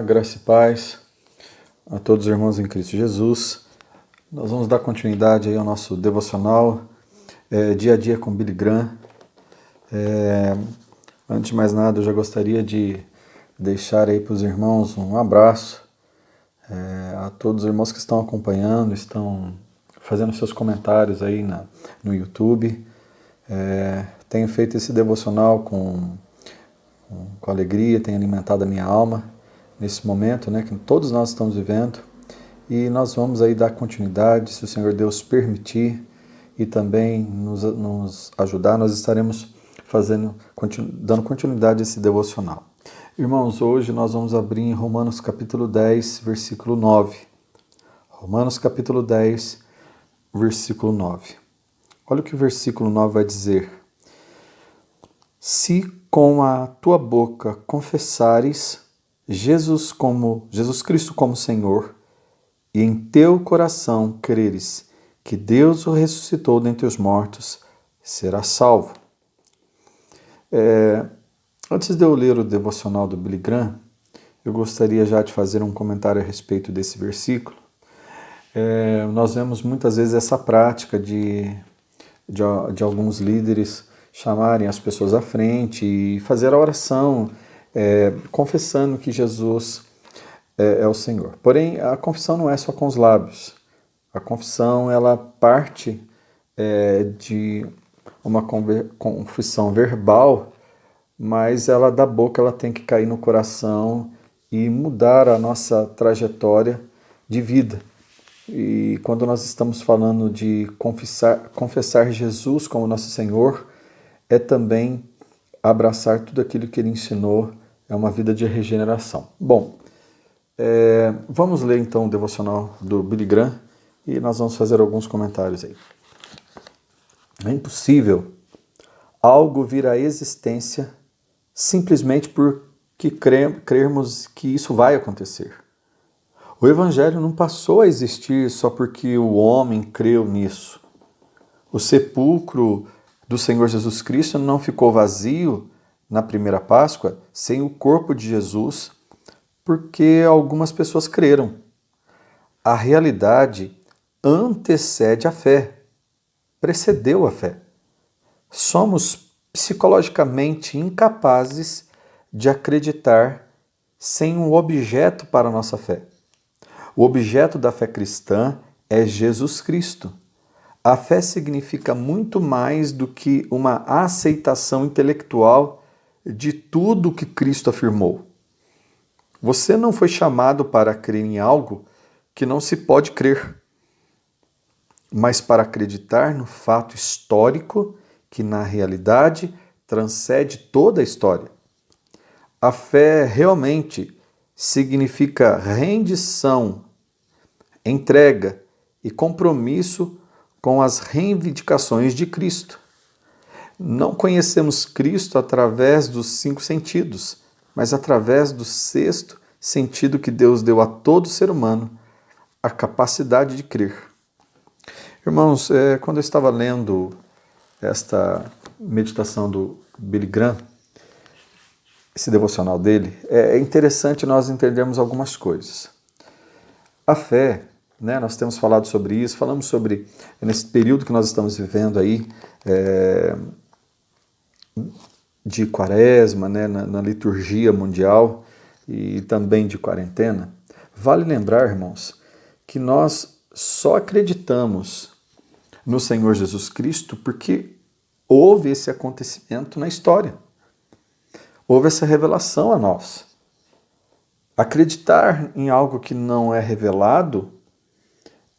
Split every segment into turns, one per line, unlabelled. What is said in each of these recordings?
Graça e paz a todos os irmãos em Cristo Jesus. Nós vamos dar continuidade aí ao nosso devocional dia a dia com Billy Graham. Antes de mais nada, eu já gostaria de deixar aí para os irmãos um abraço a todos os irmãos que estão acompanhando, estão fazendo seus comentários aí no YouTube. Tenho feito esse devocional com alegria, tem alimentado a minha alma nesse momento, que todos nós estamos vivendo, e nós vamos aí dar continuidade, se o Senhor Deus permitir, e também nos ajudar, nós estaremos dando continuidade a esse devocional. Irmãos, hoje nós vamos abrir em Romanos capítulo 10, versículo 9. Romanos capítulo 10, versículo 9. Olha o que o versículo 9 vai dizer. Se com a tua boca confessares Jesus Cristo como Senhor, e em teu coração creres que Deus o ressuscitou dentre os mortos, serás salvo. Antes de eu ler o devocional do Billy Graham, eu gostaria já de fazer um comentário a respeito desse versículo. Nós vemos muitas vezes essa prática de alguns líderes chamarem as pessoas à frente e fazer a oração, confessando que Jesus é o Senhor. Porém, a confissão não é só com os lábios. A confissão, ela parte de uma confissão verbal, mas ela da boca ela tem que cair no coração e mudar a nossa trajetória de vida. E quando nós estamos falando de confessar Jesus como nosso Senhor, é também abraçar tudo aquilo que Ele ensinou, é uma vida de regeneração. Bom, vamos ler então o devocional do Billy Graham e nós vamos fazer alguns comentários aí. É impossível algo vir à existência simplesmente porque crermos que isso vai acontecer. O Evangelho não passou a existir só porque o homem creu nisso. O sepulcro do Senhor Jesus Cristo não ficou vazio na primeira Páscoa sem o corpo de Jesus, porque algumas pessoas creram. A realidade antecede a fé, precedeu a fé. Somos psicologicamente incapazes de acreditar sem um objeto para a nossa fé. O objeto da fé cristã é Jesus Cristo. A fé significa muito mais do que uma aceitação intelectual de tudo o que Cristo afirmou. Você não foi chamado para crer em algo que não se pode crer, mas para acreditar no fato histórico que, na realidade, transcende toda a história. A fé realmente significa rendição, entrega e compromisso com as reivindicações de Cristo. Não conhecemos Cristo através dos 5 sentidos, mas através do 6º sentido que Deus deu a todo ser humano, a capacidade de crer. Irmãos, quando eu estava lendo esta meditação do Billy Graham, esse devocional dele, é interessante nós entendermos algumas coisas. A fé, nós temos falado sobre isso, falamos sobre, nesse período que nós estamos vivendo aí, de quaresma, na liturgia mundial e também de quarentena, vale lembrar, irmãos, que nós só acreditamos no Senhor Jesus Cristo porque houve esse acontecimento na história. Houve essa revelação a nós. Acreditar em algo que não é revelado,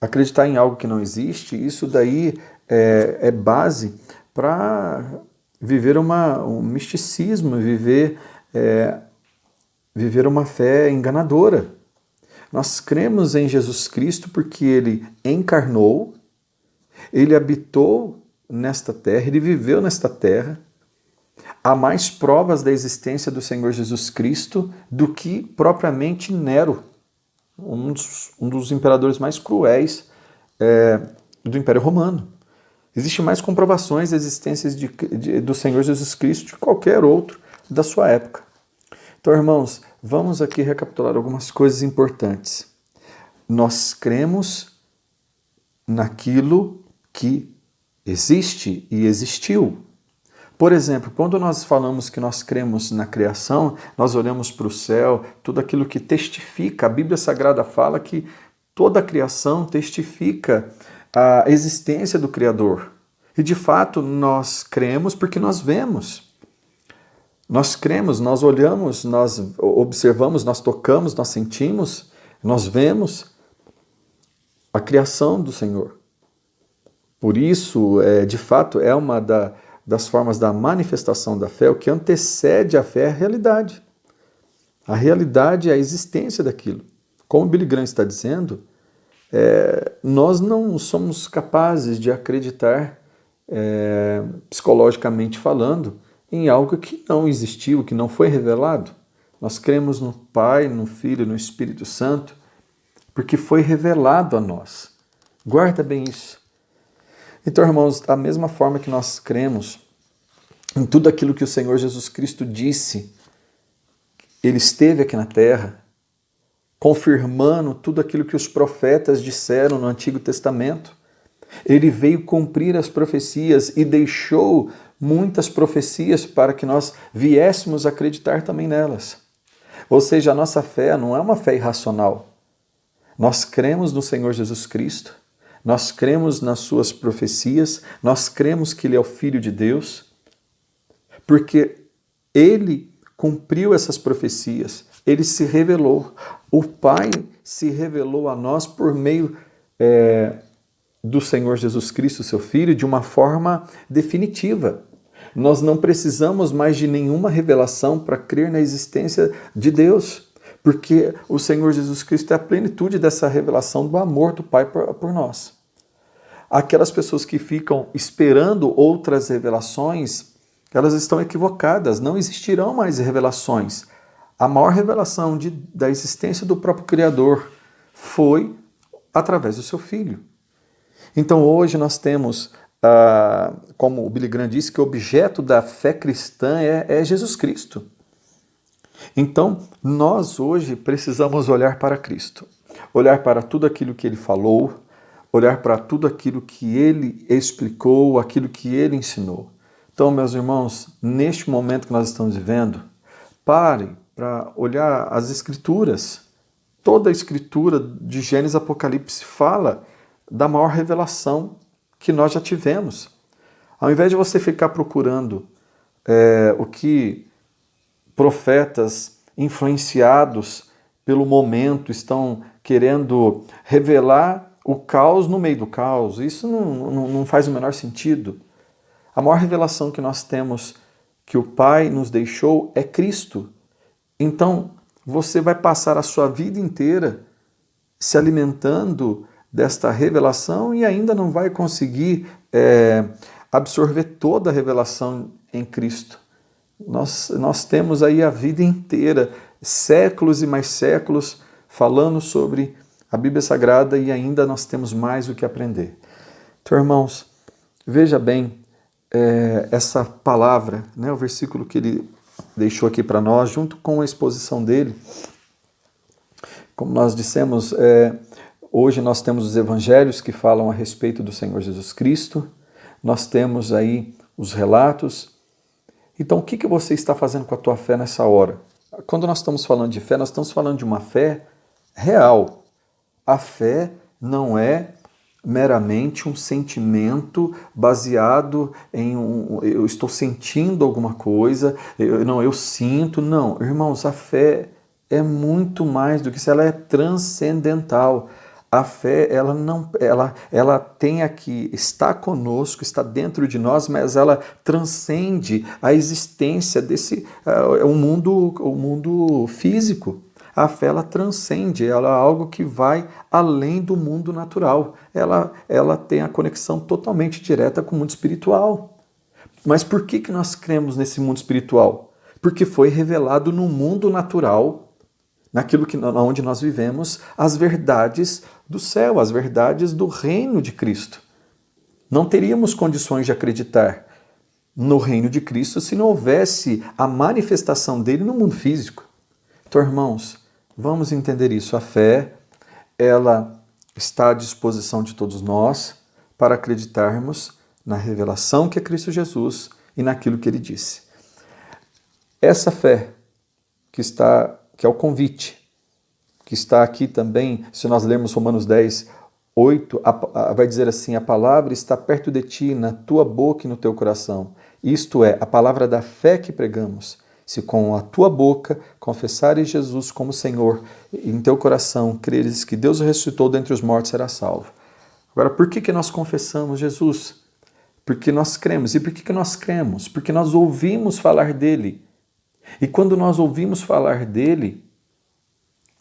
acreditar em algo que não existe, isso daí é base para viver um misticismo, viver uma fé enganadora. Nós cremos em Jesus Cristo porque Ele encarnou, Ele habitou nesta terra, Ele viveu nesta terra. Há mais provas da existência do Senhor Jesus Cristo do que propriamente Nero, um dos imperadores mais cruéis do Império Romano. Existem mais comprovações da existência do Senhor Jesus Cristo de qualquer outro da sua época. Então, irmãos, vamos aqui recapitular algumas coisas importantes. Nós cremos naquilo que existe e existiu. Por exemplo, quando nós falamos que nós cremos na criação, nós olhamos para o céu, tudo aquilo que testifica. A Bíblia Sagrada fala que toda a criação testifica a existência do Criador. E de fato nós cremos porque nós vemos. Nós cremos, nós olhamos, nós observamos, nós tocamos, nós sentimos, nós vemos a criação do Senhor. Por isso, de fato, é uma das formas da manifestação da fé. O que antecede a fé é a realidade. A realidade é a existência daquilo. Como Billy Graham está dizendo, nós não somos capazes de acreditar, psicologicamente falando, em algo que não existiu, que não foi revelado. Nós cremos no Pai, no Filho e no Espírito Santo, porque foi revelado a nós. Guarda bem isso. Então, irmãos, da mesma forma que nós cremos em tudo aquilo que o Senhor Jesus Cristo disse, Ele esteve aqui na terra, confirmando tudo aquilo que os profetas disseram no Antigo Testamento. Ele veio cumprir as profecias e deixou muitas profecias para que nós viéssemos acreditar também nelas. Ou seja, a nossa fé não é uma fé irracional. Nós cremos no Senhor Jesus Cristo, nós cremos nas suas profecias, nós cremos que Ele é o Filho de Deus, porque Ele cumpriu essas profecias, Ele se revelou. O Pai se revelou a nós por meio do Senhor Jesus Cristo, seu Filho, de uma forma definitiva. Nós não precisamos mais de nenhuma revelação para crer na existência de Deus, porque o Senhor Jesus Cristo é a plenitude dessa revelação do amor do Pai por nós. Aquelas pessoas que ficam esperando outras revelações, elas estão equivocadas, não existirão mais revelações. A maior revelação da existência do próprio Criador foi através do seu Filho. Então hoje nós temos, como o Billy Graham disse, que o objeto da fé cristã é Jesus Cristo. Então nós hoje precisamos olhar para Cristo, olhar para tudo aquilo que Ele falou, olhar para tudo aquilo que Ele explicou, aquilo que Ele ensinou. Então, meus irmãos, neste momento que nós estamos vivendo, pare para olhar as Escrituras. Toda a Escritura de Gênesis e Apocalipse fala da maior revelação que nós já tivemos. Ao invés de você ficar procurando o que profetas influenciados pelo momento estão querendo revelar o caos no meio do caos, isso não faz o menor sentido. A maior revelação que nós temos, que o Pai nos deixou, é Cristo. Então, você vai passar a sua vida inteira se alimentando desta revelação e ainda não vai conseguir absorver toda a revelação em Cristo. Nós temos aí a vida inteira, séculos e mais séculos, falando sobre a Bíblia Sagrada e ainda nós temos mais o que aprender. Então, irmãos, veja bem essa palavra, né, o versículo que ele deixou aqui para nós, junto com a exposição dele. Como nós dissemos, hoje nós temos os evangelhos que falam a respeito do Senhor Jesus Cristo, nós temos aí os relatos. Então, o que você está fazendo com a tua fé nessa hora? Quando nós estamos falando de fé, nós estamos falando de uma fé real. A fé não é meramente um sentimento baseado em eu estou sentindo alguma coisa, eu sinto. Não, irmãos, a fé é muito mais do que isso, ela é transcendental. A fé, ela tem aqui, está conosco, está dentro de nós, mas ela transcende a existência desse o mundo físico. A fé, ela transcende, ela é algo que vai além do mundo natural. Ela tem a conexão totalmente direta com o mundo espiritual. Mas por que nós cremos nesse mundo espiritual? Porque foi revelado no mundo natural, naquilo onde nós vivemos, as verdades do céu, as verdades do reino de Cristo. Não teríamos condições de acreditar no reino de Cristo se não houvesse a manifestação dele no mundo físico. Então, irmãos, vamos entender isso. A fé, ela está à disposição de todos nós para acreditarmos na revelação que é Cristo Jesus e naquilo que Ele disse. Essa fé que é o convite, que está aqui também, se nós lermos Romanos 10, 8, vai dizer assim: a palavra está perto de ti, na tua boca e no teu coração. Isto é, a palavra da fé que pregamos. Se com a tua boca confessares Jesus como Senhor, e em teu coração creres que Deus o ressuscitou dentre os mortos, será salvo. Agora, por que nós confessamos Jesus? Porque nós cremos. E por que nós cremos? Porque nós ouvimos falar dele. E quando nós ouvimos falar dele,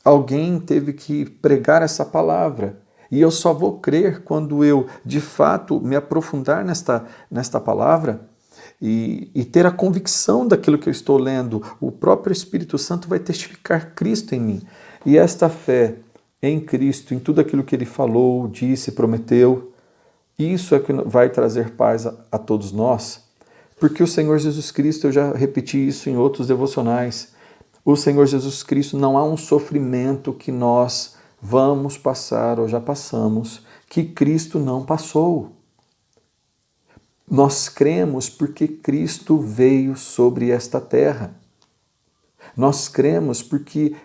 alguém teve que pregar essa palavra. E eu só vou crer quando eu, de fato, me aprofundar nesta palavra e ter a convicção daquilo que eu estou lendo. O próprio Espírito Santo vai testificar Cristo em mim. E esta fé em Cristo, em tudo aquilo que Ele falou, disse, prometeu, isso é que vai trazer paz a todos nós. Porque o Senhor Jesus Cristo, eu já repeti isso em outros devocionais, o Senhor Jesus Cristo, não há um sofrimento que nós vamos passar ou já passamos, que Cristo não passou. Nós cremos porque Cristo veio sobre esta terra. Nós cremos porque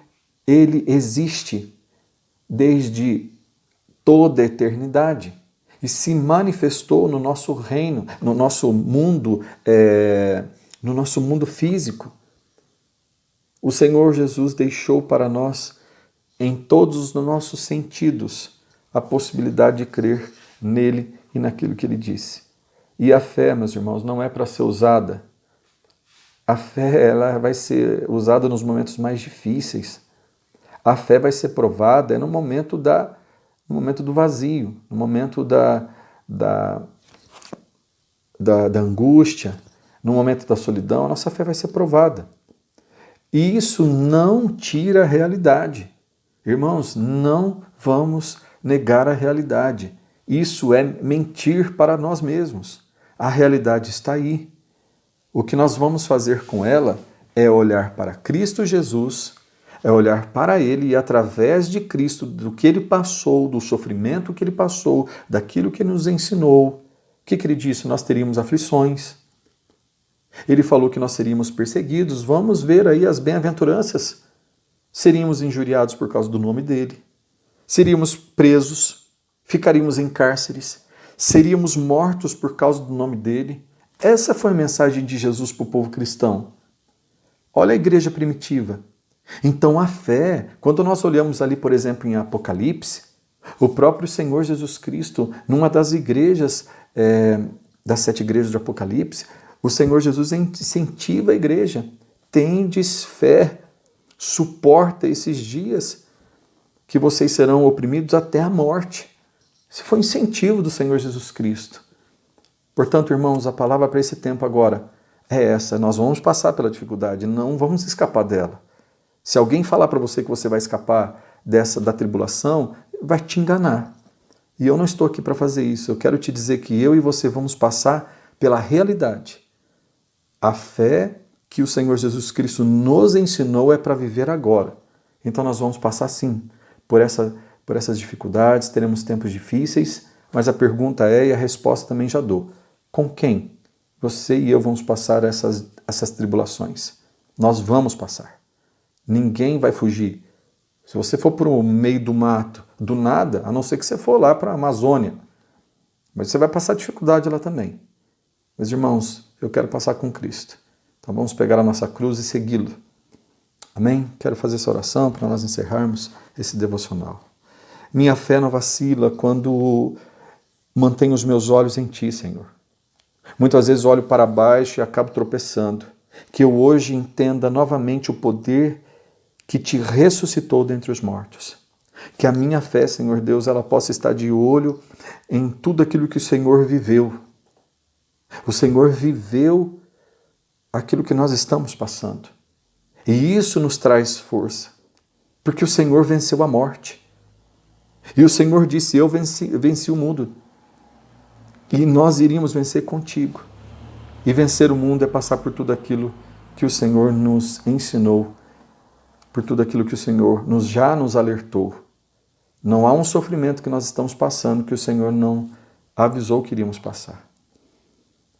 Ele existe desde toda a eternidade e se manifestou no nosso reino, no nosso mundo físico. O Senhor Jesus deixou para nós, em todos os nossos sentidos, a possibilidade de crer nele e naquilo que Ele disse. E a fé, meus irmãos, não é para ser usada. A fé, ela vai ser usada nos momentos mais difíceis. A fé vai ser provada no momento do vazio, no momento da angústia, no momento da solidão. A nossa fé vai ser provada. E isso não tira a realidade. Irmãos, não vamos negar a realidade. Isso é mentir para nós mesmos. A realidade está aí. O que nós vamos fazer com ela é olhar para Cristo Jesus, é olhar para Ele e através de Cristo, do que Ele passou, do sofrimento que Ele passou, daquilo que Ele nos ensinou. O que Ele disse? Nós teríamos aflições. Ele falou que nós seríamos perseguidos. Vamos ver aí as bem-aventuranças. Seríamos injuriados por causa do nome dele. Seríamos presos. Ficaríamos em cárceres. Seríamos mortos por causa do nome dele. Essa foi a mensagem de Jesus para o povo cristão. Olha a igreja primitiva. Então a fé, quando nós olhamos ali, por exemplo, em Apocalipse, o próprio Senhor Jesus Cristo, numa das igrejas, das 7 igrejas de Apocalipse, o Senhor Jesus incentiva a igreja. Tendes fé, suporta esses dias que vocês serão oprimidos até a morte. Esse foi o incentivo do Senhor Jesus Cristo. Portanto, irmãos, a palavra para esse tempo agora é essa. Nós vamos passar pela dificuldade, não vamos escapar dela. Se alguém falar para você que você vai escapar da tribulação, vai te enganar. E eu não estou aqui para fazer isso. Eu quero te dizer que eu e você vamos passar pela realidade. A fé que o Senhor Jesus Cristo nos ensinou é para viver agora. Então nós vamos passar sim por essas dificuldades, teremos tempos difíceis, mas a pergunta e a resposta também já dou. Com quem você e eu vamos passar essas tribulações? Nós vamos passar. Ninguém vai fugir. Se você for para o meio do mato, do nada, a não ser que você for lá para a Amazônia, mas você vai passar dificuldade lá também. Meus irmãos, eu quero passar com Cristo. Então vamos pegar a nossa cruz e segui-lo. Amém? Quero fazer essa oração para nós encerrarmos esse devocional. Minha fé não vacila quando mantenho os meus olhos em Ti, Senhor. Muitas vezes olho para baixo e acabo tropeçando. Que eu hoje entenda novamente o poder que Te ressuscitou dentre os mortos. Que a minha fé, Senhor Deus, ela possa estar de olho em tudo aquilo que o Senhor viveu. O Senhor viveu aquilo que nós estamos passando. E isso nos traz força, porque o Senhor venceu a morte. E o Senhor disse, eu venci o mundo. E nós iríamos vencer contigo. E vencer o mundo é passar por tudo aquilo que o Senhor nos ensinou. por tudo aquilo que o Senhor já nos alertou. Não há um sofrimento que nós estamos passando que o Senhor não avisou que iríamos passar.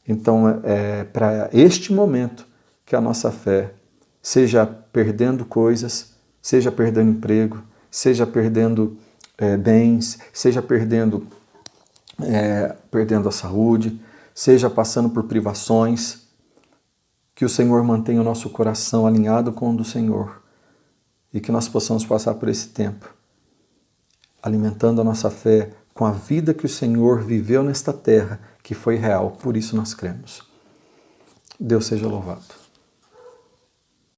Então, é para este momento que a nossa fé, seja perdendo coisas, seja perdendo emprego, seja perdendo bens, seja perdendo a saúde, seja passando por privações, que o Senhor mantenha o nosso coração alinhado com o do Senhor e que nós possamos passar por esse tempo, alimentando a nossa fé com a vida que o Senhor viveu nesta terra, que foi real, por isso nós cremos. Deus seja louvado.